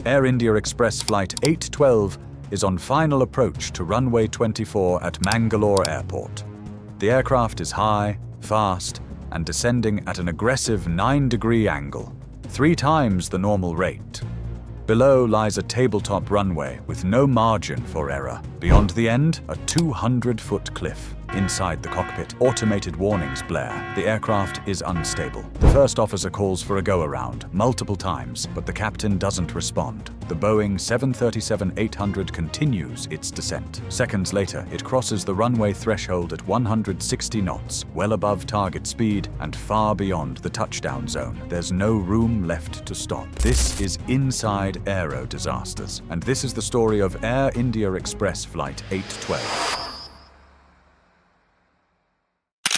Air India Express Flight 812 is on final approach to runway 24 at Mangalore Airport. The aircraft is high, fast, and descending at an aggressive 9-degree angle, 3 times the normal rate. Below lies a tabletop runway with no margin for error. Beyond the end, a 200-foot cliff. Inside the cockpit, automated warnings blare. The aircraft is unstable. The first officer calls for a go-around, multiple times, but the captain doesn't respond. The Boeing 737-800 continues its descent. Seconds later, it crosses the runway threshold at 160 knots, well above target speed and far beyond the touchdown zone. There's no room left to stop. This is Inside AeroDisasters, and this is the story of Air India Express Flight 812.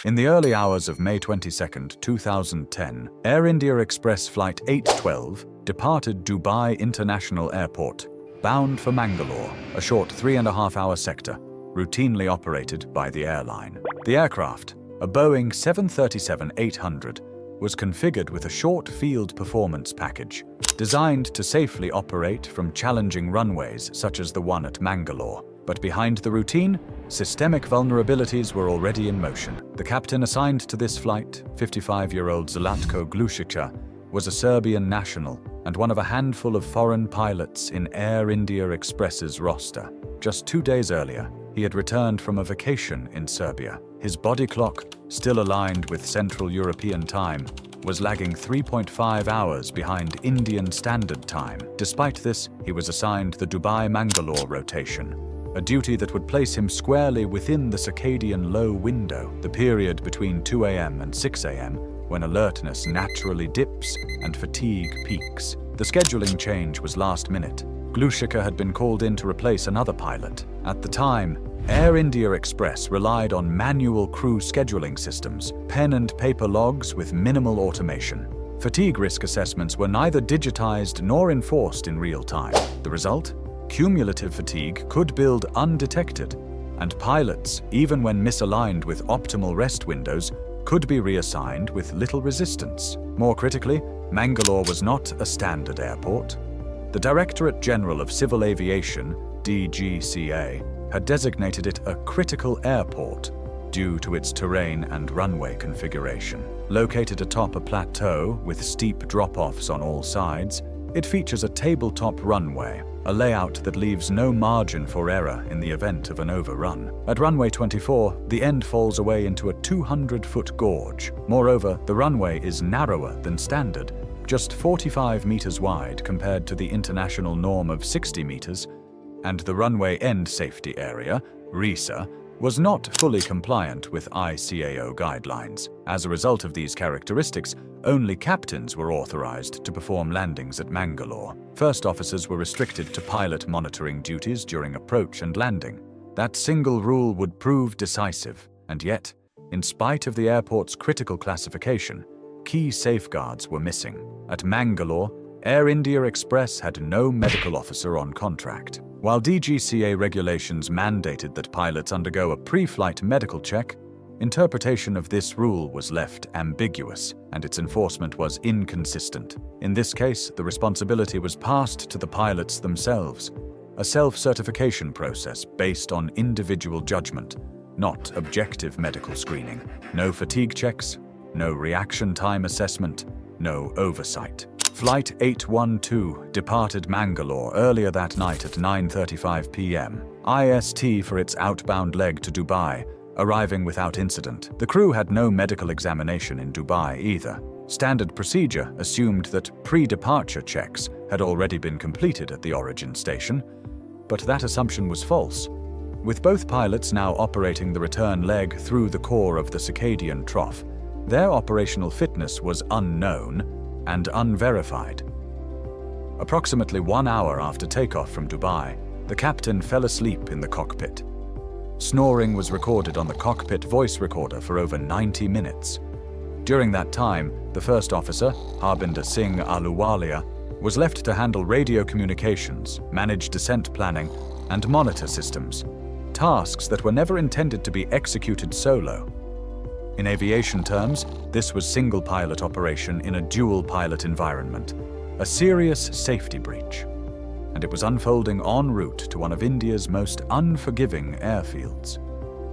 In the early hours of May 22, 2010, Air India Express Flight 812 departed Dubai International Airport, bound for Mangalore, a short 3.5-hour sector, routinely operated by the airline. The aircraft, a Boeing 737-800, was configured with a short field performance package, designed to safely operate from challenging runways such as the one at Mangalore. But behind the routine, systemic vulnerabilities were already in motion. The captain assigned to this flight, 55-year-old Zlatko Glušica, was a Serbian national and one of a handful of foreign pilots in Air India Express's roster. Just 2 days earlier, he had returned from a vacation in Serbia. His body clock, still aligned with Central European Time, was lagging 3.5 hours behind Indian Standard Time. Despite this, he was assigned the Dubai-Mangalore rotation, a duty that would place him squarely within the circadian low window, the period between 2 a.m. and 6 a.m., when alertness naturally dips and fatigue peaks. The scheduling change was last minute. Glušica had been called in to replace another pilot. At the time, Air India Express relied on manual crew scheduling systems, pen and paper logs with minimal automation. Fatigue risk assessments were neither digitized nor enforced in real time. The result? Cumulative fatigue could build undetected, and pilots, even when misaligned with optimal rest windows, could be reassigned with little resistance. More critically, Mangalore was not a standard airport. The Directorate General of Civil Aviation, DGCA, had designated it a critical airport due to its terrain and runway configuration. Located atop a plateau with steep drop-offs on all sides, it features a tabletop runway, a layout that leaves no margin for error in the event of an overrun. At runway 24, the end falls away into a 200-foot gorge. Moreover, the runway is narrower than standard, just 45 meters wide compared to the international norm of 60 meters, and the runway end safety area, RESA, was not fully compliant with ICAO guidelines. As a result of these characteristics, only captains were authorized to perform landings at Mangalore. First officers were restricted to pilot monitoring duties during approach and landing. That single rule would prove decisive, and yet, in spite of the airport's critical classification, key safeguards were missing. At Mangalore, Air India Express had no medical officer on contract. While DGCA regulations mandated that pilots undergo a pre-flight medical check, interpretation of this rule was left ambiguous, and its enforcement was inconsistent. In this case, the responsibility was passed to the pilots themselves, a self-certification process based on individual judgment, not objective medical screening. No fatigue checks, no reaction time assessment, no oversight. Flight 812 departed Mangalore earlier that night at 9:35 p.m. IST for its outbound leg to Dubai, arriving without incident. The crew had no medical examination in Dubai either. Standard procedure assumed that pre-departure checks had already been completed at the origin station, but that assumption was false. With both pilots now operating the return leg through the core of the circadian trough, their operational fitness was unknown and unverified. Approximately 1 hour after takeoff from Dubai, the captain fell asleep in the cockpit. Snoring was recorded on the cockpit voice recorder for over 90 minutes. During that time, the first officer, Harbinder Singh Ahluwalia, was left to handle radio communications, manage descent planning, and monitor systems, tasks that were never intended to be executed solo. In aviation terms, this was single-pilot operation in a dual-pilot environment, a serious safety breach. and it was unfolding en route to one of India's most unforgiving airfields.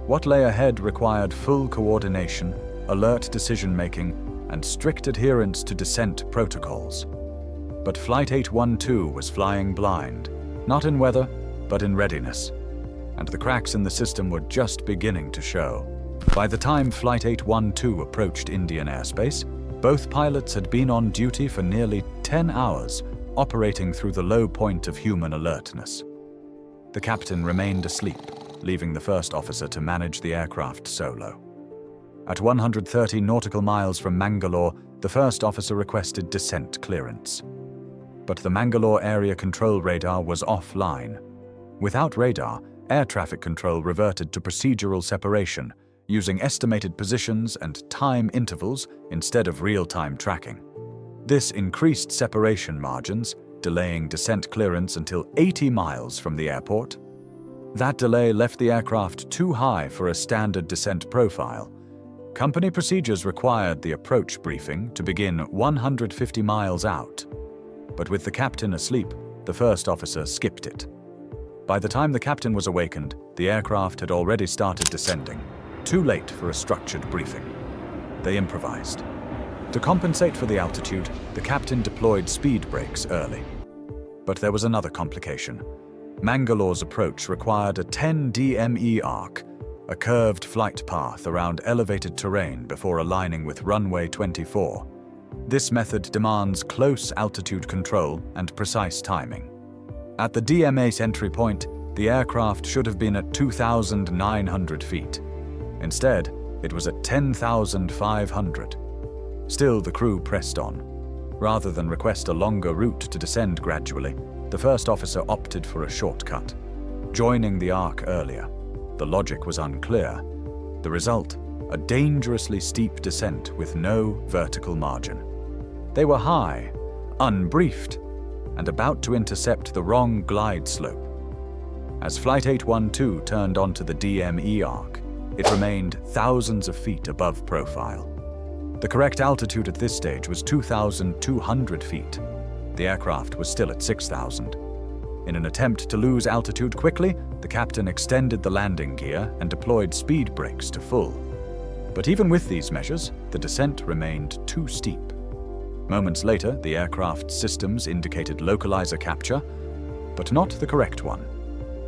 What lay ahead required full coordination, alert decision-making, and strict adherence to descent protocols. But Flight 812 was flying blind, not in weather, but in readiness, and the cracks in the system were just beginning to show. By the time Flight 812 approached Indian airspace, both pilots had been on duty for nearly 10 hours, operating through the low point of human alertness. The captain remained asleep, leaving the first officer to manage the aircraft solo. At 130 nautical miles from Mangalore, the first officer requested descent clearance. But the Mangalore area control radar was offline. Without radar, air traffic control reverted to procedural separation, using estimated positions and time intervals instead of real-time tracking. This increased separation margins, delaying descent clearance until 80 miles from the airport. That delay left the aircraft too high for a standard descent profile. Company procedures required the approach briefing to begin 150 miles out. But with the captain asleep, the first officer skipped it. By the time the captain was awakened, the aircraft had already started descending, too late for a structured briefing. They improvised. To compensate for the altitude, the captain deployed speed brakes early. But there was another complication. Mangalore's approach required a 10 DME arc, a curved flight path around elevated terrain before aligning with runway 24. This method demands close altitude control and precise timing. At the DMA's entry point, the aircraft should have been at 2,900 feet. Instead, it was at 10,500. Still, the crew pressed on. Rather than request a longer route to descend gradually, the first officer opted for a shortcut, joining the arc earlier. The logic was unclear. The result, a dangerously steep descent with no vertical margin. They were high, unbriefed, and about to intercept the wrong glide slope. As Flight 812 turned onto the DME arc, it remained thousands of feet above profile. The correct altitude at this stage was 2,200 feet. The aircraft was still at 6,000. In an attempt to lose altitude quickly, the captain extended the landing gear and deployed speed brakes to full. But even with these measures, the descent remained too steep. Moments later, the aircraft's systems indicated localizer capture, but not the correct one.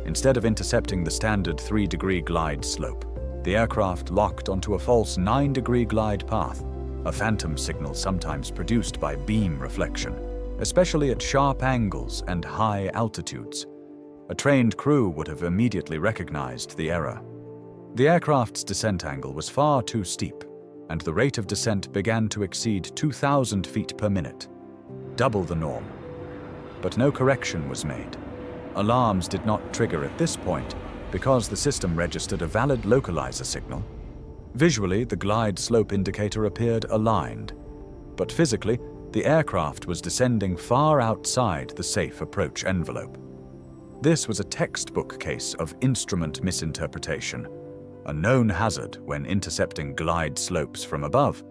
Instead of intercepting the standard 3-degree glide slope, the aircraft locked onto a false 9-degree glide path, a phantom signal sometimes produced by beam reflection, especially at sharp angles and high altitudes. A trained crew would have immediately recognized the error. The aircraft's descent angle was far too steep, and the rate of descent began to exceed 2,000 feet per minute, double the norm. But no correction was made. Alarms did not trigger at this point because the system registered a valid localizer signal. Visually, the glide slope indicator appeared aligned, but physically, the aircraft was descending far outside the safe approach envelope. This was a textbook case of instrument misinterpretation, a known hazard when intercepting glide slopes from above.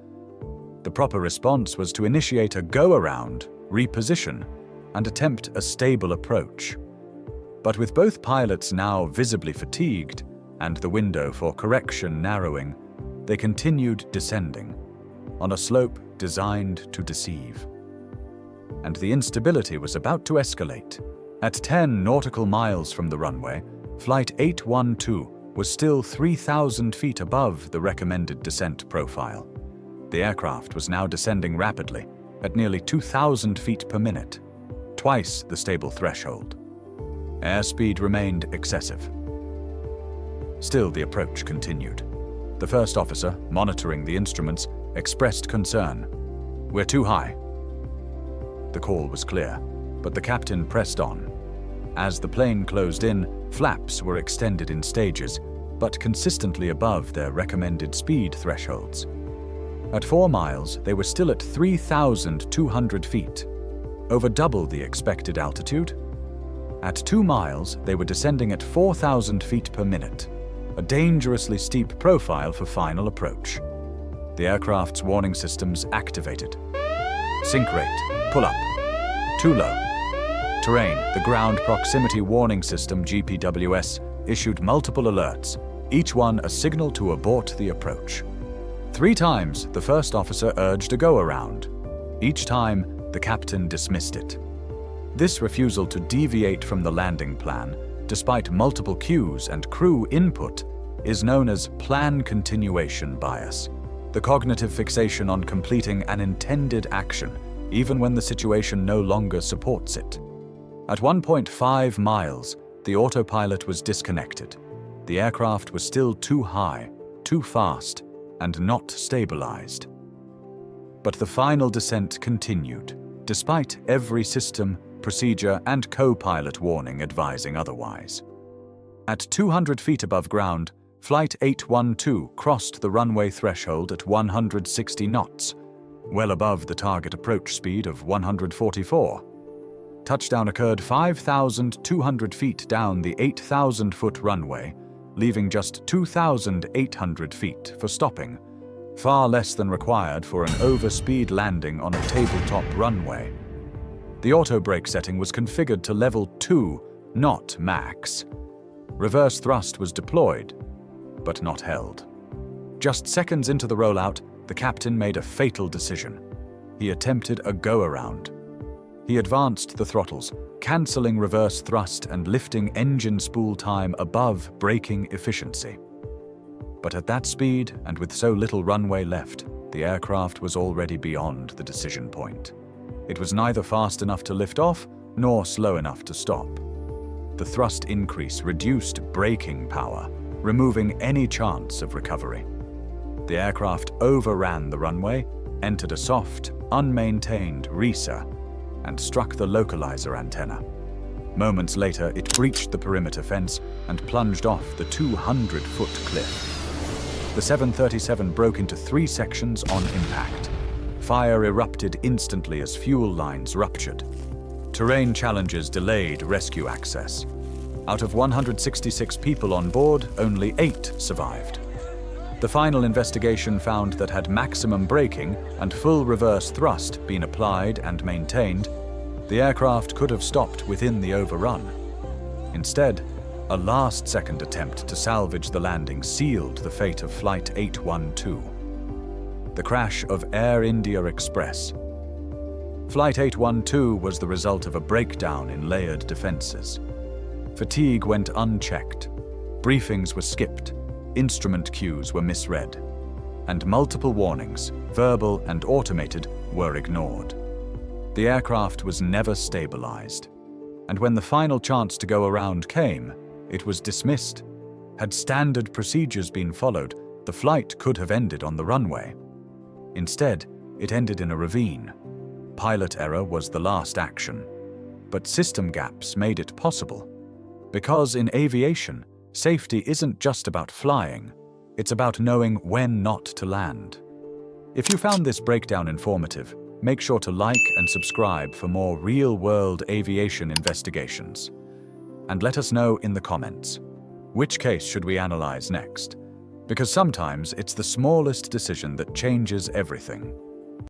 The proper response was to initiate a go-around, reposition, and attempt a stable approach. But with both pilots now visibly fatigued and the window for correction narrowing, they continued descending on a slope designed to deceive. And the instability was about to escalate. At 10 nautical miles from the runway, Flight 812 was still 3,000 feet above the recommended descent profile. The aircraft was now descending rapidly, at nearly 2,000 feet per minute, twice the stable threshold. Airspeed remained excessive. Still, the approach continued. The first officer, monitoring the instruments, expressed concern. "We're too high." The call was clear, but the captain pressed on. As the plane closed in, flaps were extended in stages, but consistently above their recommended speed thresholds. At 4 miles, they were still at 3,200 feet, over double the expected altitude. At 2 miles, they were descending at 4,000 feet per minute, a dangerously steep profile for final approach. The aircraft's warning systems activated. Sink rate, pull up, too low. Terrain, the Ground Proximity Warning System (GPWS), issued multiple alerts, each one a signal to abort the approach. 3 times, the first officer urged a go-around. Each time, the captain dismissed it. This refusal to deviate from the landing plan, despite multiple cues and crew input, is known as plan continuation bias, the cognitive fixation on completing an intended action, even when the situation no longer supports it. At 1.5 miles, the autopilot was disconnected. The aircraft was still too high, too fast, and not stabilized. But the final descent continued, despite every system, procedure, and co-pilot warning advising otherwise. At 200 feet above ground, Flight 812 crossed the runway threshold at 160 knots, well above the target approach speed of 144. Touchdown occurred 5,200 feet down the 8,000-foot runway, leaving just 2,800 feet for stopping, far less than required for an overspeed landing on a tabletop runway. The auto-brake setting was configured to level 2, not max. Reverse thrust was deployed, but not held. Just seconds into the rollout, the captain made a fatal decision. He attempted a go-around. He advanced the throttles, cancelling reverse thrust and lifting engine spool time above braking efficiency. But at that speed, and with so little runway left, the aircraft was already beyond the decision point. It was neither fast enough to lift off, nor slow enough to stop. The thrust increase reduced braking power, removing any chance of recovery. The aircraft overran the runway, entered a soft, unmaintained RESA, and struck the localizer antenna. Moments later, it breached the perimeter fence and plunged off the 200-foot cliff. The 737 broke into 3 sections on impact. Fire erupted instantly as fuel lines ruptured. Terrain challenges delayed rescue access. Out of 166 people on board, only 8 survived. The final investigation found that had maximum braking and full reverse thrust been applied and maintained, the aircraft could have stopped within the overrun. Instead, a last-second attempt to salvage the landing sealed the fate of Flight 812. The crash of Air India Express. Flight 812 was the result of a breakdown in layered defenses. Fatigue went unchecked, briefings were skipped, instrument cues were misread, and multiple warnings, verbal and automated, were ignored. The aircraft was never stabilized, and when the final chance to go around came, it was dismissed. Had standard procedures been followed, the flight could have ended on the runway. Instead, it ended in a ravine. Pilot error was the last action, but system gaps made it possible. Because in aviation, safety isn't just about flying, it's about knowing when not to land. If you found this breakdown informative, make sure to like and subscribe for more real-world aviation investigations. And let us know in the comments, which case should we analyze next? Because sometimes it's the smallest decision that changes everything.